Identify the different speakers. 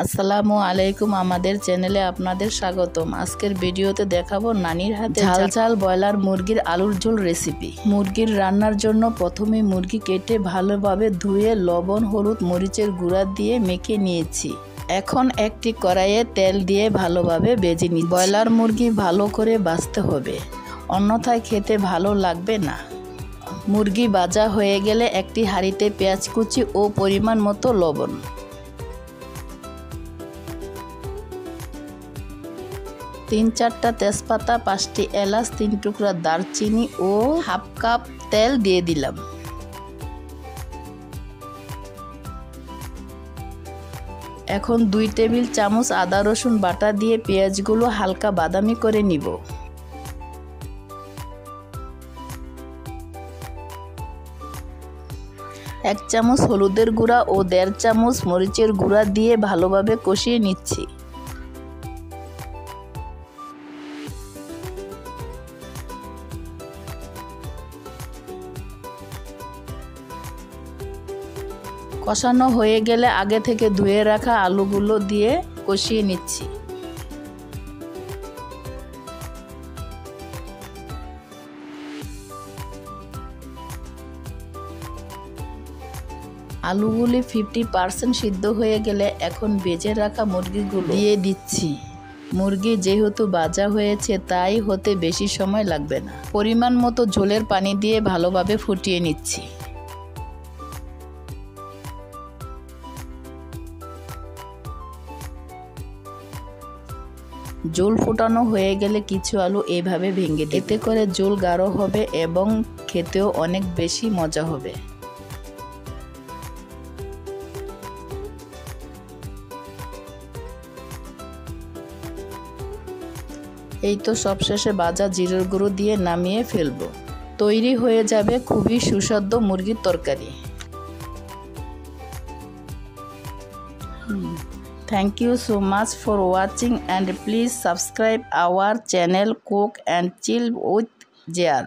Speaker 1: আসসালামু আলাইকুম, আমাদের চ্যানেলে আপনাদের স্বাগতম। আজকের ভিডিওতে দেখাবো নানির হাতে ঝাল ঝাল ব্রয়লার মুরগির আলুর ঝোল রেসিপি। মুরগির রান্নার জন্য প্রথমে মুরগি কেটে ভালোভাবে ধুয়ে লবণ, হলুদ, মরিচের গুঁড়া দিয়ে মেখে নিয়েছি। এখন একটি কড়াইয়ে তেল দিয়ে ভালোভাবে ভেজে নিচ্ছি। ব্রয়লার মুরগি ভালো করে ভাজতে হবে, অন্যথায় খেতে ভালো লাগবে না। মুরগি ভাজা হয়ে গেলে একটি হাঁড়িতে পেঁয়াজ কুচি ও পরিমাণ মতো লবণ, 3-4টা তেজপাতা, 5টি এলাচ, 3 টুকরা দারচিনি ও হাফ কাপ তেল দিয়ে দিলাম। এখন 2 টেবিল চামচ আদা রসুন বাটা দিয়ে পেঁয়াজগুলো হালকা বাদামি করে নিব। এক চামচ হলুদের গুঁড়া ও 1.5 চামচ মরিচের গুঁড়া দিয়ে ভালোভাবে কষিয়ে নিচ্ছি। কষানো হয়ে গেলে আগে থেকে ধুয়ে রাখা আলুগুলো দিয়ে কষিয়ে নিচ্ছি। আলুগুলি 50% সিদ্ধ হয়ে গেলে এখন ভেজে রাখা মুরগিগুলো দিয়ে দিচ্ছি। মুরগি যেহেতু ভাজা হয়েছে তাই হতে বেশি সময় লাগবে না। পরিমাণ মতো ঝোলের পানি দিয়ে ভালোভাবে ফুটিয়ে নিচ্ছি। ঝোল ফোটানো হয়ে গেলে কিছু আলু এইভাবে ভেঙে দিই, এতে করে ঝোল গাঢ় হবে এবং খেতেও অনেক বেশি মজা হবে। এই তো সবশেষে ভাজা জিরার গুঁড়ো দিয়ে নামিয়ে ফেলবো। তৈরি হয়ে যাবে খুবই সুস্বাদু মুরগির তরকারি। Thank you so much for watching and please subscribe our channel Cook and Chill with JR.